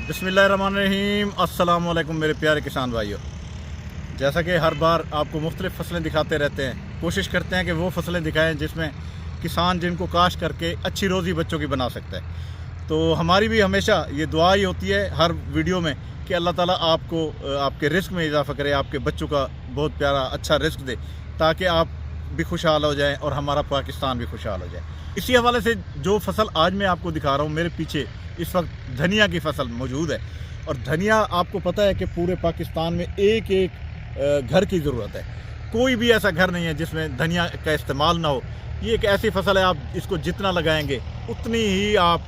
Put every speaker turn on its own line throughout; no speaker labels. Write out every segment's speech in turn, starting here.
बिस्मिल्लाहिर्रहमानिर्रहीम। अस्सलाम वालेकुम मेरे प्यारे किसान भाइयों। जैसा कि हर बार आपको मुख्तलिफ़ फसलें दिखाते रहते हैं, कोशिश करते हैं कि वो फसलें दिखाएं जिसमें किसान जिनको काश्त करके अच्छी रोज़ी बच्चों की बना सकता है। तो हमारी भी हमेशा ये दुआ ही होती है हर वीडियो में कि अल्लाह ताला आपको आपके रिस्क में इजाफ़ा करे, आपके बच्चों का बहुत प्यारा अच्छा रिस्क दे, ताकि आप भी खुशहाल हो जाएं और हमारा पाकिस्तान भी खुशहाल हो जाए। इसी हवाले से जो फसल आज मैं आपको दिखा रहा हूँ, मेरे पीछे इस वक्त धनिया की फसल मौजूद है। और धनिया आपको पता है कि पूरे पाकिस्तान में एक एक घर की ज़रूरत है। कोई भी ऐसा घर नहीं है जिसमें धनिया का इस्तेमाल ना हो। ये एक ऐसी फसल है, आप इसको जितना लगाएंगे उतनी ही आप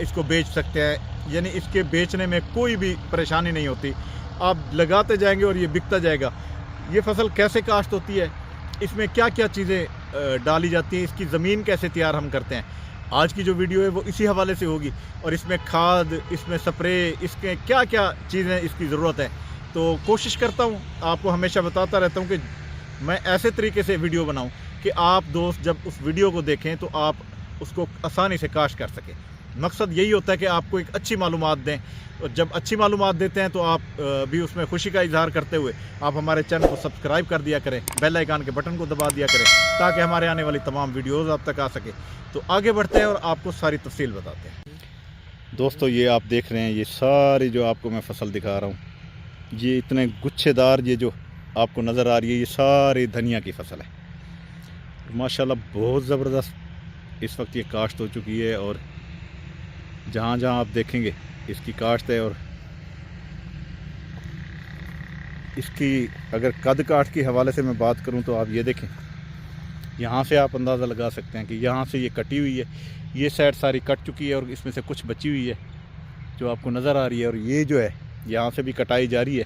इसको बेच सकते हैं, यानी इसके बेचने में कोई भी परेशानी नहीं होती। आप लगाते जाएंगे और ये बिकता जाएगा। ये फसल कैसे काश्त होती है, इसमें क्या क्या चीज़ें डाली जाती हैं, इसकी ज़मीन कैसे तैयार हम करते हैं, आज की जो वीडियो है वो इसी हवाले से होगी। और इसमें खाद, इसमें स्प्रे, इसके क्या क्या चीज़ें इसकी ज़रूरत है। तो कोशिश करता हूँ, आपको हमेशा बताता रहता हूँ कि मैं ऐसे तरीके से वीडियो बनाऊँ कि आप दोस्त जब उस वीडियो को देखें तो आप उसको आसानी से काश्त कर सकें। मकसद यही होता है कि आपको एक अच्छी मालूमात दें, और जब अच्छी मालूमात देते हैं तो आप भी उसमें खुशी का इजहार करते हुए आप हमारे चैनल को सब्सक्राइब कर दिया करें, बेल आइकन के बटन को दबा दिया करें, ताकि हमारे आने वाली तमाम वीडियोज़ आप तक आ सके। तो आगे बढ़ते हैं और आपको सारी तफसील बताते हैं। दोस्तों, ये आप देख रहे हैं, ये सारी जो आपको मैं फसल दिखा रहा हूँ, ये इतने गुच्छेदार ये जो आपको नज़र आ रही है, ये सारी धनिया की फसल है। माशाल्लाह बहुत ज़बरदस्त इस वक्त ये काश्त हो चुकी है, और जहाँ जहाँ आप देखेंगे इसकी काश्त है। और इसकी अगर कद काठ के हवाले से मैं बात करूं तो आप ये देखें, यहाँ से आप अंदाज़ा लगा सकते हैं कि यहाँ से ये कटी हुई है, ये साइड सारी कट चुकी है और इसमें से कुछ बची हुई है जो आपको नज़र आ रही है। और ये जो है यहाँ से भी कटाई जारी है,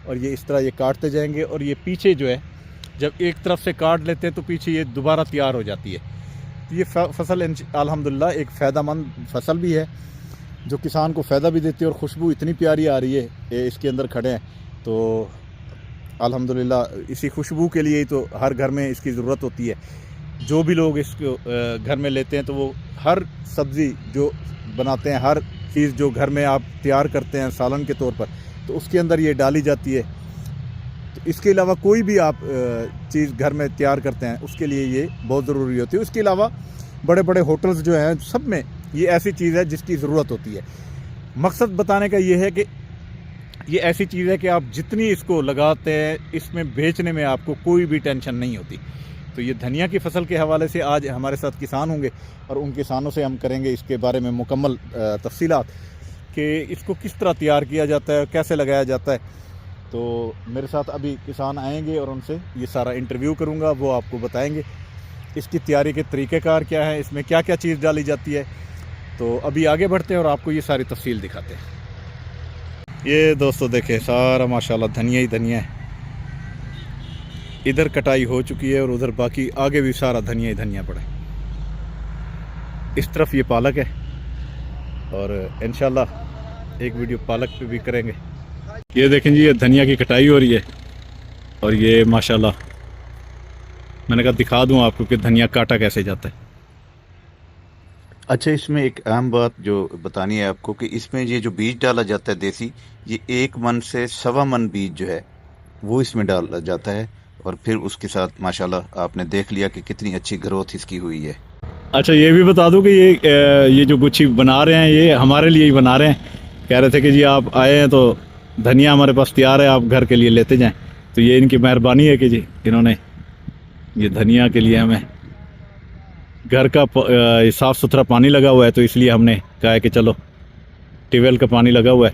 और ये इस तरह ये काटते जाएंगे। और ये पीछे जो है, जब एक तरफ से काट लेते हैं तो पीछे ये दोबारा तैयार हो जाती है। तो ये फसल अल्हम्दुलिल्लाह एक फ़ायदेमंद फसल भी है, जो किसान को फ़ायदा भी देती है। और खुशबू इतनी प्यारी आ रही है, इसके अंदर खड़े हैं तो अल्हम्दुलिल्लाह इसी खुशबू के लिए ही तो हर घर में इसकी ज़रूरत होती है। जो भी लोग इसको घर में लेते हैं तो वो हर सब्ज़ी जो बनाते हैं, हर चीज़ जो घर में आप तैयार करते हैं सालन के तौर पर, तो उसके अंदर ये डाली जाती है। तो इसके अलावा कोई भी आप चीज़ घर में तैयार करते हैं उसके लिए ये बहुत ज़रूरी होती है। उसके अलावा बड़े बड़े होटल्स जो हैं, सब में ये ऐसी चीज़ है जिसकी ज़रूरत होती है। मकसद बताने का ये है कि ये ऐसी चीज़ है कि आप जितनी इसको लगाते हैं, इसमें बेचने में आपको कोई भी टेंशन नहीं होती। तो ये धनिया की फसल के हवाले से आज हमारे साथ किसान होंगे, और उन किसानों से हम करेंगे इसके बारे में मुकम्मल तफसीलात कि इसको किस तरह तैयार किया जाता है, कैसे लगाया जाता है। तो मेरे साथ अभी किसान आएंगे और उनसे ये सारा इंटरव्यू करूँगा, वो आपको बताएँगे इसकी तैयारी के तरीक़ेकार क्या है, इसमें क्या क्या चीज़ डाली जाती है। तो अभी आगे बढ़ते हैं और आपको ये सारी तफसील दिखाते हैं। ये दोस्तों देखें, सारा माशाल्लाह धनिया ही धनिया है। इधर कटाई हो चुकी है और उधर बाकी आगे भी सारा धनिया ही धनिया पड़ा है। इस तरफ ये पालक है, और इंशाल्लाह एक वीडियो पालक पे भी करेंगे। ये देखें जी, ये धनिया की कटाई हो रही है, और ये माशाल्लाह मैंने कहा दिखा दूं आपको कि धनिया काटा कैसे जाता है।
अच्छा, इसमें एक अहम बात जो बतानी है आपको कि इसमें ये जो बीज डाला जाता है देसी, ये 1 मन से 1.25 मन बीज जो है वो इसमें डाला जाता है, और फिर उसके साथ माशाल्लाह आपने देख लिया कि कितनी अच्छी ग्रोथ इसकी हुई है।
अच्छा, ये भी बता दूं कि ये जो गुच्छी बना रहे हैं ये हमारे लिए ही बना रहे हैं। कह रहे थे कि जी आप आए हैं तो धनिया हमारे पास तैयार है, आप घर के लिए लेते जाएँ। तो ये इनकी मेहरबानी है कि जी इन्होंने ये धनिया के लिए हमें घर का साफ़ सुथरा पानी लगा हुआ है, तो इसलिए हमने कहा है कि चलो ट्यूबवेल का पानी लगा हुआ है,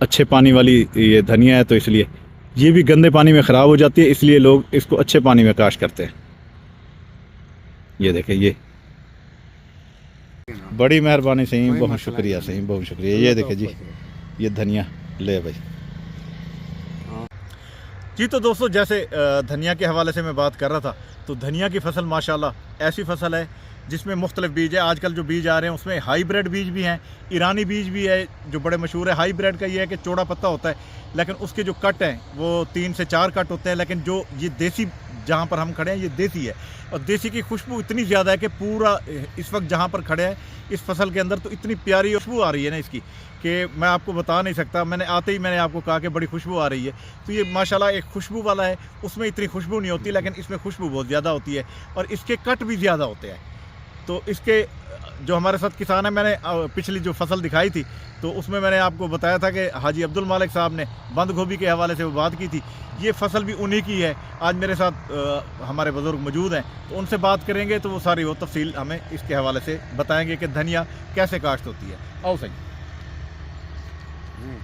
अच्छे पानी वाली ये धनिया है, तो इसलिए ये भी गंदे पानी में ख़राब हो जाती है, इसलिए लोग इसको अच्छे पानी में काश्त करते हैं। ये देखें, ये बड़ी मेहरबानी, सही बहुत शुक्रिया, सही बहुत शुक्रिया। ये देखें जी, ये धनिया ले भाई जी। तो दोस्तों, जैसे धनिया के हवाले से मैं बात कर रहा था, तो धनिया की फसल माशाल्लाह ऐसी फसल है जिसमें मुख्तलिफ बीज है। आजकल जो बीज आ रहे हैं उसमें हाईब्रिड बीज भी हैं, ईरानी बीज भी है जो बड़े मशहूर है। हाईब्रिड का ये है कि चौड़ा पत्ता होता है, लेकिन उसके जो कट हैं वो 3 से 4 कट होते हैं। लेकिन जो ये देसी जहाँ पर हम खड़े हैं ये देसी है, और देसी की खुशबू इतनी ज़्यादा है कि पूरा इस वक्त जहाँ पर खड़े हैं इस फसल के अंदर तो इतनी प्यारी खुशबू आ रही है ना इसकी कि मैं आपको बता नहीं सकता। मैंने आते ही मैंने आपको कहा कि बड़ी खुशबू आ रही है, तो ये माशाल्लाह एक खुशबू वाला है। उसमें इतनी खुशबू नहीं होती, लेकिन इसमें खुशबू बहुत ज़्यादा होती है और इसके कट भी ज़्यादा होते हैं। तो इसके जो हमारे साथ किसान है, मैंने पिछली जो फसल दिखाई थी तो उसमें मैंने आपको बताया था कि हाजी अब्दुल मालिक साहब ने बंद गोभी के हवाले से वो बात की थी। ये फसल भी उन्हीं की है। आज मेरे साथ हमारे बुज़ुर्ग मौजूद हैं, तो उनसे बात करेंगे तो वो सारी वो तफसील हमें इसके हवाले से बताएंगे कि धनिया कैसे काश्त होती है। आओ सही।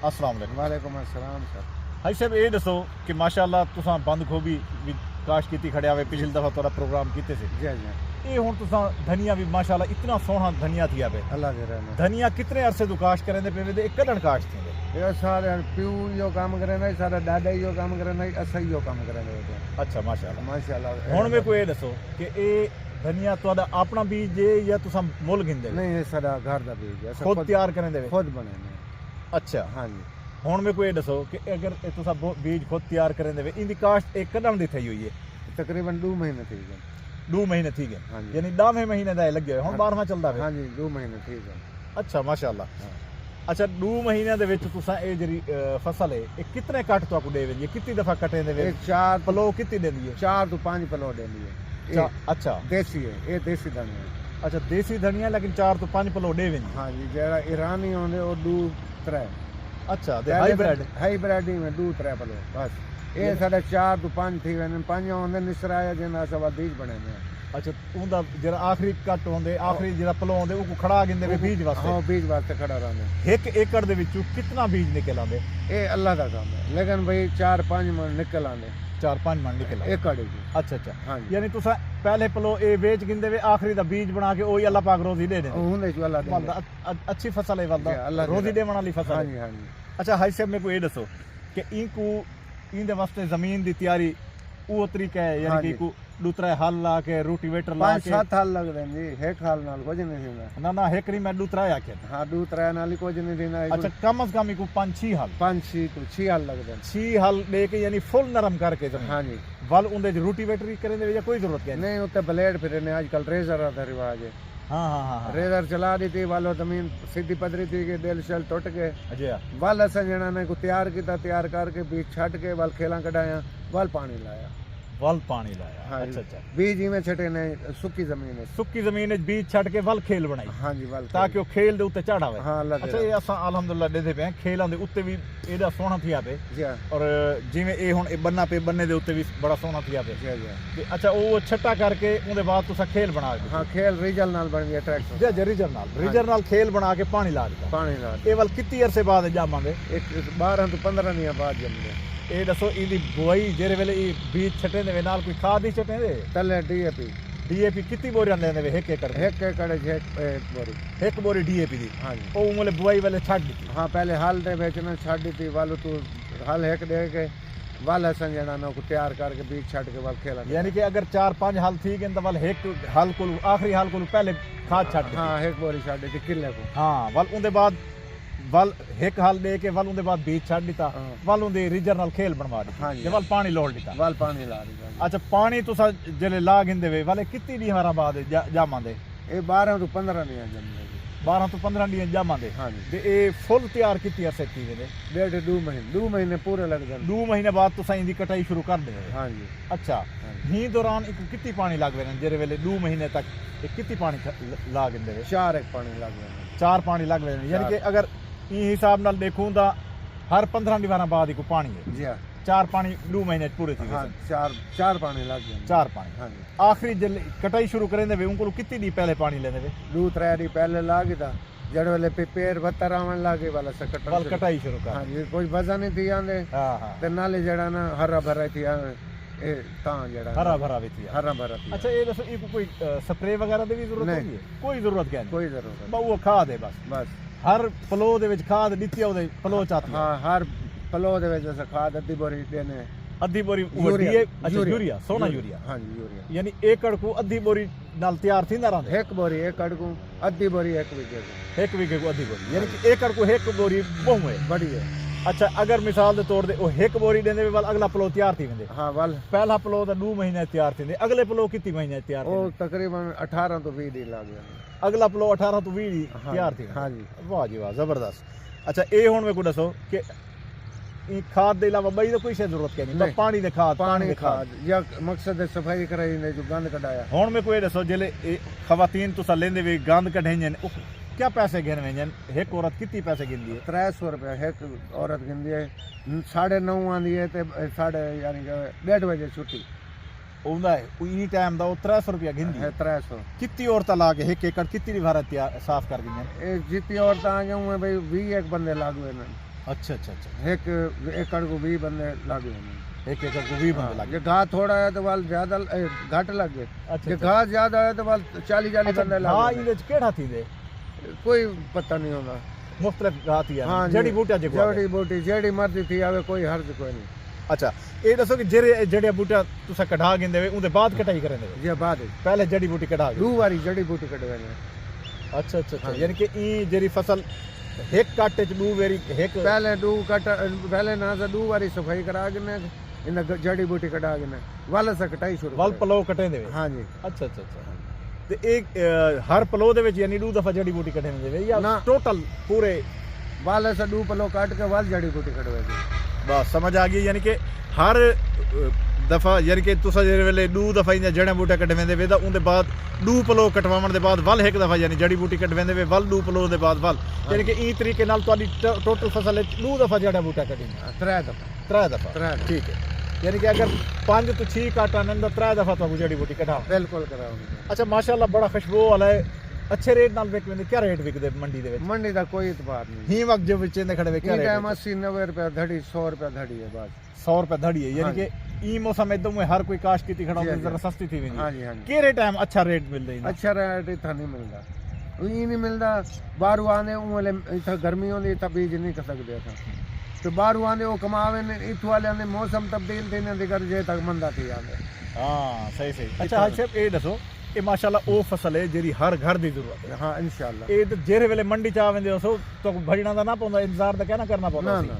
अस्सलाम वालेकुम।
वालेकुम अस्सलाम सर।
हाई साहब ये दसो कि माशाअल्लाह तुसां बंद गोभी भी काश्त की खड़े हुए, पिछली दफ़ा थोड़ा प्रोग्राम किए थे
जी जी।
ये हुण तुसां धनिया भी माशाअल्लाह इतना सोहना धनिया थी पे
अल्लाह दे रहमत।
धनिया कितने अरसे तो काश्त करेंदे पे वे कदन काश्त थींदे?
ये सारे प्यू यो काम करे नहीं, सारा दादा यो काम करे नहीं, असा यो काम करे नहीं।
अच्छा माशाअल्लाह।
माशाअल्लाह।
हुण मेरे को ये दसो कि ये धनिया तुहाडा अपना बीज है या तुसां मुल घिंदे?
नहीं, ये सारा घर दा बीज है,
खुद तैयार करेंदे वे?
खुद बने ने।
अच्छा
हां जी।
हुण मेरे को ये दसो कि अगर तुसां बीज खुद तैयार करेंदे वे इंदी काश्त एक कदन दी थई हुई है?
तकरीबन 2 महीने थी गए।
2 महीने थी गए,
हाँ जी।
यानी 10वें महीने दा लगे हुए, हुण 12वां चलदा वे?
हां जी, 2 महीने थी गए।
अच्छा माशाअल्लाह।
हाँ।
अच्छा 2 महीने दे विच तुसां ये जेरी फसल है ये कितने कट तुहाकू दे वेंदी है? कितनी दफा कटे दे वे?
एक 4
पलो कितनी देंदी है?
4 तो 5 पलो देनी है।
अच्छा
देसी है, ये देसी धनिया है।
अच्छा देसी धनिया, लेकिन 4 तो 5 पलो दे वेंदी?
हां जी, जेड़ा ईरानी होंदे वो 2 3।
अच्छा ते हाईब्रिड?
हाईब्रिड में 2 3 पलो बस। ये साढ़े 4 तो 5 थी वेने, 5 होंदे निसराया जिना सब बीज बने ने।
अच्छा उनदा जेड़ा आखिरी कट होंदे, आखिरी जेड़ा पलो होंदे उको खड़ा गिंदे वे बीज वास्ते?
हां, बीज वास्ते खड़ा रहने।
1 एकड़ दे विचों कितना बीज निकल आंदे?
ये अल्लाह दा काम है, लेकिन भाई 4 5 मन निकल आंदे।
4 5 मन निकल आंदे
एकड़ जी।
अच्छा अच्छा।
हां जी।
यानी तुसा पहले पलो ए बेच गिंदे वे, आखिरी दा बीज बना के ओही अल्लाह पाक रोजी दे देंदे?
हुंदे जो अल्लाह
वालदा
दे।
अच्छी फसल है वालदा,
जी, अल्लाह दे
रोजी देवन वाली फसल
हां
है।
जी हां जी।
अच्छा हाई साहब मेरे को ये दसो कि इनको इंदे वास्ते जमीन दी तैयारी वो तरीका है, यानी
हाँ
कि
जी।
इनको दूसरा हल ला के रोटीवेटर ला
5
के?
7 हाल लग देन जी, एक हाल नाल कुछ नहीं थींदा।
ना ना हेकरी मैं दूसरा आखे।
हां, 2 3 नाल कुछ नहीं थींदा।
अच्छा कम से कम इनको 5 6 हल?
5 6 तो 6 हाल लग देन।
6 हल दे के यानी फुल नरम करके जमीन?
हां जी।
वल उंदे रोटीवेटर करें दे या कोई जरूरत नहीं?
नहीं, उत्ते ब्लेड फिरने आजकल रेजर दा रिवाज है।
हाँ हाँ हाँ हाँ।
रेजर चला दी थी, वालो जमीन सीधी पदरी थी के दिल शल टूट गए।
अच्छा
वल असा जना ने को तैयार किया, तैयार करके बीज छट के वल खेला कढ़ाया, वल पानी लाया।
वल पानी लाया?
हाँ
अच्छा
जी।
अच्छा।
बीज में छटे ने सुक्की जमीन है।
सुक्की जमीन में बीज छट के वल खेल बनाई
हाँ जी, वल
ताकि वो खेल दे उत्ते चढ़ावे?
हाँ अल्लाह
अच्छा ये असा अल्हम्दुलिल्लाह देदे पे खेलां दे उत्ते भी एदा सोहना थिया पे,
जी हाँ
और जिवें ए हुण बन्ना पे बन्ने दे उत्ते भी बड़ा सोहना थिया पे।
जी जी।
ते अच्छा वो छट्टा करके उहदे बाद तुसा खेल बना के?
हाँ, खेल रिजल नाल बन गया ट्रैक्टर।
जे रिजर नाल खेल बना के पानी ला दिता?
पानी नाल
ए वल कितनी अरसे बाद जामांगे?
एक 12 तो 15 दिन बाद जम गए।
ए दसो इंदी बुआई जेरे वेले ई बीज छटे दे नाल कोई खाद ही छटे दे?
तले डीएपी।
डीएपी कितनी बोरियां लेंदे वे एक एकड़?
एक एकड़ एक बोरी।
एक बोरी डीएपी दी?
हाँ जी।
ओ उमले बुआई वाले छाड़ दी?
हाँ, पहले हाल दे बेचना छाड़ दी थी, वालो तो हाल एक दे के वाल संजना ना को तैयार करके बीज छट के वाल खेला।
यानी कि अगर 4 5 हल थी गए तो वल एक हल को आखिरी हल को पहले खाद छाड़ दी?
हाँ, एक बोरी छाड़ दी थी किले को।
हाँ वल उनदे बाद वल एक हल दे के वल उनदे बाद बीज छाड़ दिता,
हाँ।
वल उनदे रिजर नाल खेल बनवा दी
हाँ जी।
ते वल पानी लोड़ दिता?
वाल पानी ला दी।
अच्छा पानी तुसा जेले ला गिंदे वे वाले कितनी दी हमारा बाद जामा दे?
ये 12 तो 15 नहीं जम गए।
12 तो 15 दी जामा दे?
हाँ जी।
ते ए फुल तैयार कितनी अरसे की वे?
2 महीने पूरे लग गए।
2 महीने बाद तुसा इंदी कटाई शुरू कर दे?
हाँ जी।
अच्छा
हाँ जी।
ही दौरान इको कितनी पानी लग वे जेरे वेले 2 महीने तक एक कितनी पानी ला गिंदे वे?
4 एक पानी लग गए।
4 पानी लग वे, यानी कि अगर ई हिसाब नाल देखूं ता हर 15 दीवार बाद इको पानी है?
जी हाँ।
4 पानी 2 महीने पूरे थी?
हाँ, 4 पानी लग गए।
4 पानी?
हाँ जी।
आखिरी जल कटाई शुरू करेंदे वे उनको कितनी दी पहले पानी लेंदे वे?
2 3 दिन पहले लाग था, जड़ वाले पेड़ बत्तर आवन लागे वाला से कटन।
वल कटाई शुरू कर?
हाँ जी, कोई वजन नहीं थी आंदे।
हां हां।
ते नाले जड़ा ना हरा भरा थी ए तां जड़ा
हरा भरा भी थी?
हरा भरा थी।
अच्छा ये दसो इको कोई स्प्रे वगैरह दी भी जरूरत
नहीं।
नहीं है? कोई जरूरत क्या नहीं?
कोई जरूरत
बस वो खाद है बस?
बस।
हर पलो दे विच खाद दित्ती ओदे पलो चाती?
हाँ, हर पलो दे विच अस खाद अद्धी बोरी देने।
अद्धी बोरी
यूरिया।
अच्छा यूरिया, सोना यूरिया?
हाँ जी, यूरिया।
यानी एकड़ को अद्धी बोरी नाल तैयार थींदा रहंदे?
एक बोरी एक अड़कू, अद्धी बोरी एक वीघे को।
1 वीघे को अद्धी बोरी, यानी कि एकड़ को 1 बोरी बहु है?
बड़ी है।
अच्छा अगर मिसाल के तौर ते ओ एक बोरी देंदे वल अगला पलो तैयार थी वेंदे
हाँ वल
पहला पलो तो 2 महीने तैयार थींदे अगले पलो कितने महीने तैयार
वो
थींदे
तकरीबन 18 तो 20 दिन लग गए
अगला पलो 18 तो 20
हाँ
तैयार थी
हाँ जी
वाह जी वाह जबरदस्त अच्छा ये हुण मेरे को दसो कि ई खाद दे अलावा बई तो कोई शे जरूरत के नहीं
नहीं।
पानी दे खाद
पानी खाद या मकसद है सफाई कराई ने जो गंद कढ़ाया
हुण मेरे को ये दसो जेले खवातीन तुसा लेंदे वे गंद कढेंजन क्या पैसे गिन वेंजन एक औरत कितनी पैसे गिनदी है
300 रुपया एक औरत गिनदी है 9:30 आंदी है ते साढ़े यानी कि 1:30 बजे छुट्टी
ओंदा है ई टाइम दा 300 रुपया गिनदी
है
है
300
कितनी औरत ला के एक एकड़ कितनी बार साफ कर गिनजन
ए जितनी औरत आ जाऊं मैं भाई 20 एक बंदे लागू है
अच्छा अच्छा अच्छा
एक एकड़ को 20 बंदे लागू है
एक एकड़ को 20 बंदे लगे
ये घास थोड़ा है तो वाल ज्यादा घट लग गए
अच्छा
ये घास ज्यादा है तो वाल 40 बंदे
हां
लागू
इले केड़ा थींदे
कोई पता नहीं होगा
मुख्तलिफ घात ही
हाँ
जड़ी बूटियां जे
जड़ी बूटी जेड़ी मर्जी थी आवे कोई हर्ज कोई नहीं
अच्छा ये दसो कि जेड़े जड़िया बूटियां तुसा कढ़ा गिंदे वे उनदे बाद कटाई करेंदे वे
ये बाद
पहले जड़ी बूटी कढ़ा गिंदे
2 बारी जड़ी बूटी कटवाने
अच्छा अच्छा अच्छा
हाँ।
यानी कि ई जेरी फसल एक काटे च 2 वेरी एक
पहले 2 कट पहले ना से 2 बारी सफाई करा के ने इन जड़ी बूटी कटा के ने वाले से कटाई शुरू
वल पलो कटेंदे वे
हाँ जी
अच्छा अच्छा अच्छा ते एक हर पलो दे विच यानी 2 दफा जड़ी बूटी कटेंदे वे या
ना।
टोटल पूरे
वाले से 2 पलो काट के वाल जड़ी बूटी कटवा दी
बस समझ आ गई यानी कि हर दफा यानी कि तुसा जेरे वेले 2 दफा इं जड़ियां बूटियां कटवेंदे वे तां उनदे बाद 2 पलो कटवावन दे बाद वल एक दफा यानी जड़ी बूटी कटवेंदे वे वल 2 पलो दे बाद वल यानी कि ई तरीके नाल तुहाडी टोटल फसल विच 2 दफा जड़ियां बूटियां कटिंदियां
3 दफा
3 दफा
3 दफा
ठीक है यानी कि अगर 5 तो 6 काटा नंदा 3 दफा तो जड़ी बूटी कटा
बिल्कुल कराऊंगा
अच्छा माशाल्लाह बड़ा खुशबू वाला है अच्छे रेट नाल विक वेंदे क्या रेट विकदे मंडी दे विच
मंडी का कोई इतबार नहीं
ही वक्त जो विचेंदे खड़े वे क्या
ये
रेट
टाइम 80-90 रुपया धड़ी 100 रुपया धड़ी है बस
100 रुपए धड़ी है यानी
हाँ
कि ई मौसम एकदम में हर कोई काश की खड़ा
जी,
होकर
जी।
जरा सस्ती थी
हाँ जी हाँ जी
केरे टाइम अच्छा रेट मिल रही
अच्छा रेट इतना नहीं मिलता ये नहीं मिलता बाहर आने उले इतना गर्मी होती इतना बीज नहीं कर सकते था तो बाहर आने वो कमावे ने इत वाले ने मौसम तब्दील थी ने दिगर जे तक मंदा थी आने
हां सही सही अच्छा हां साहब ए दसो ये माशाल्लाह ओ फसल है जेरी हर घर दी जरूरत है
हाँ इंशाल्लाह
ए ते जेरे वेले मंडी चा वेंदे हो तो भजणा दा ना पौंदा इंतजार दा कहना करना पौंदा
ना
सी।
ना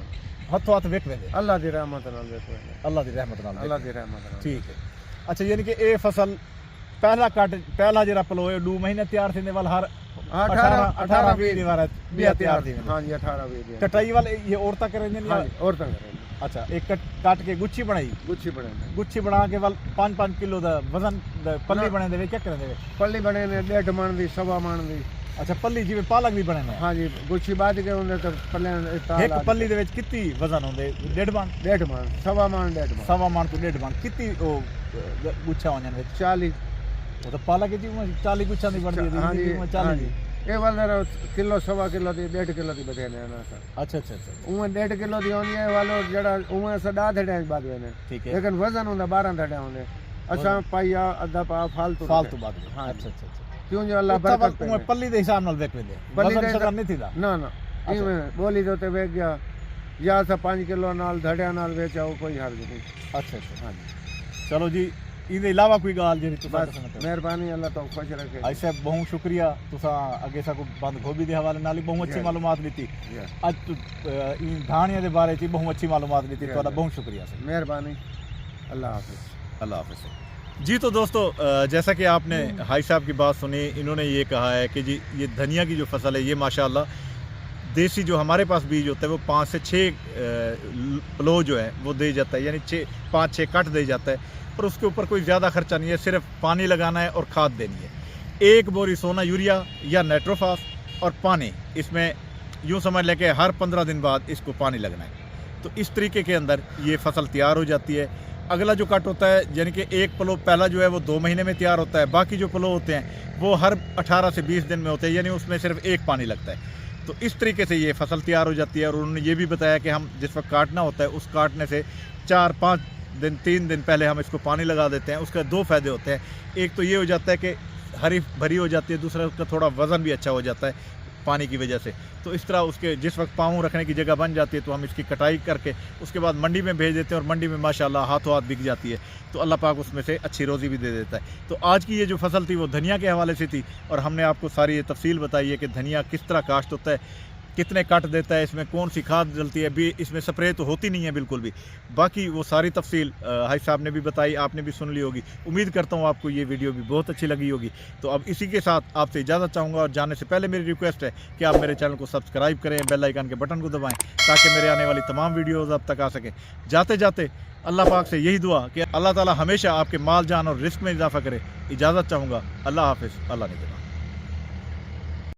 हथों हथ विक वेंदे
अल्लाह दी रहमत नाल देखो
अल्लाह दी रहमत नाल
अल्लाह दी रहमत नाल
ठीक है अच्छा यानी कि ए फसल पहला कट पहला जेरा पलो है 2 महीने तैयार थींदे वाल हर 18 20 दी बार बिया तैयार थी
हाँ जी 18-20
कटाई वाले ये औरता करेंगे
हाँ
या
जी और तंग करें
अच्छा एक काट के गुच्छी बनाई
गुच्छी बने
गुच्छी बना के वाल 5-5 किलो दा वजन दा पल्ली
ना।
बने देवे क्या करे देवे
पल्ली बने ने 1.5 मन दी 1.25 मन दी
अच्छा पल्ली जिਵੇਂ पालक भी बने ने
हाँ जी गुच्छी बाज के उन्हें तो पल्ले
एक पल्ली दे विच कितनी वजन होंदे 1.5 मन
1.5 मन 1.25 मन 1.5 मन
सवा मन तो 1.5 मन कितनी ओ गुच्छा होने विच
40
वो तो पालक जी 40 गुच्छा दी बनदी है
हाँ जी
दी 40
हाँ
दी
जी ये वाले किलो 1.25 किलो दी 1.5 किलो दी बदे ने ना सर
अच्छा अच्छा अच्छा
उन्हें 1.5 किलो दी होनी है वालो जड़ा उन्हें से 10 धड़े बाद ने
ठीक है
लेकिन वजन होंदा 12 धड़े होंदे असा पाइया अद्धा पा फालतू
फालतू बात
हाँ जी।
अच्छा अच्छा अच्छा
क्यों जो अल्लाह
उतना
बरकत
वक्त में पल्ली दे हिसाब नाल वेक वेंदे
पल्ली
वजन
दे
शजन नहीं थीदा
ना ना इवें बोली तो ते वेच गया या सा 5 किलो नाल धड़िया नाल वेचाओ कोई हर्ज नहीं
अच्छा अच्छा
हाँ जी
चलो जी इहदे अलावा कोई गाल जेरी तुसा
बस
दसना
मेहरबानी अल्लाह तो खुश रखे
आई साहब बहुत शुक्रिया तुसा अगे सा को बंद गोभी दे हवाले नाल बहुत अच्छी
जी।
मालूमात दी
जी।
आज इन धानिया दे बारे च बहुत अच्छी मालूमात दी
जी।
तोड़ा बहुत शुक्रिया सर
मेहरबानी अल्लाह हाफिज
अल्लाह हाफिज जी तो दोस्तों जैसा कि आपने हाई साहब की बात सुनी इन्होंने ये कहा है कि जी ये धनिया की जो फसल है ये माशाल्लाह देसी जो हमारे पास बीज होता है वो 5 से 6 पलो जो है वो दे जाता है यानी 5-6 कट दे जाता है और उसके ऊपर कोई ज़्यादा खर्चा नहीं है सिर्फ पानी लगाना है और खाद देनी है 1 बोरी सोना यूरिया या नाइट्रोफास और पानी इसमें यूँ समझ लें कि हर 15 दिन बाद इसको पानी लगना है तो इस तरीके के अंदर ये फसल तैयार हो जाती है अगला जो कट होता है यानी कि एक पलो पहला जो है वो 2 महीने में तैयार होता है बाकी जो पलो होते हैं वो हर 18 से 20 दिन में होते हैं यानी उसमें सिर्फ 1 पानी लगता है तो इस तरीके से ये फसल तैयार हो जाती है और उन्होंने ये भी बताया कि हम जिस वक्त काटना होता है उस काटने से 4-5 दिन 3 दिन पहले हम इसको पानी लगा देते हैं उसका 2 फ़ायदे होते हैं एक तो ये हो जाता है कि हरी भरी हो जाती है दूसरा उसका थोड़ा वज़न भी अच्छा हो जाता है पानी की वजह से तो इस तरह उसके जिस वक्त पाँव रखने की जगह बन जाती है तो हम इसकी कटाई करके उसके बाद मंडी में भेज देते हैं और मंडी में माशाल्लाह हाथों हाथ बिक जाती है तो अल्लाह पाक उसमें से अच्छी रोज़ी भी दे देता है तो आज की ये जो फसल थी वो धनिया के हवाले से थी और हमने आपको सारी ये तफसील बताई है कि धनिया किस तरह काश्त होता है कितने कट देता है, इसमें कौन सी खाद डलती है, भी इसमें स्प्रे तो होती नहीं है बिल्कुल भी। बाकी वो सारी तफसील हाई साहब ने भी बताई, आपने भी सुन ली होगी। उम्मीद करता हूँ आपको ये वीडियो भी बहुत अच्छी लगी होगी। तो अब इसी के साथ आपसे इजाज़त चाहूँगा, और जाने से पहले मेरी रिक्वेस्ट है कि आप मेरे चैनल को सब्सक्राइब करें, बेल आइकन के बटन को दबाएँ ताकि मेरे आने वाली तमाम वीडियोज़ अब तक आ सकें। जाते जाते अल्लाह पाक से यही दुआ कि अल्लाह ताला हमेशा आपके माल जान और रिस्क में इजाफा करे। इजाज़त चाहूँगा। अल्लाह हाफिज़। अल्लाह ने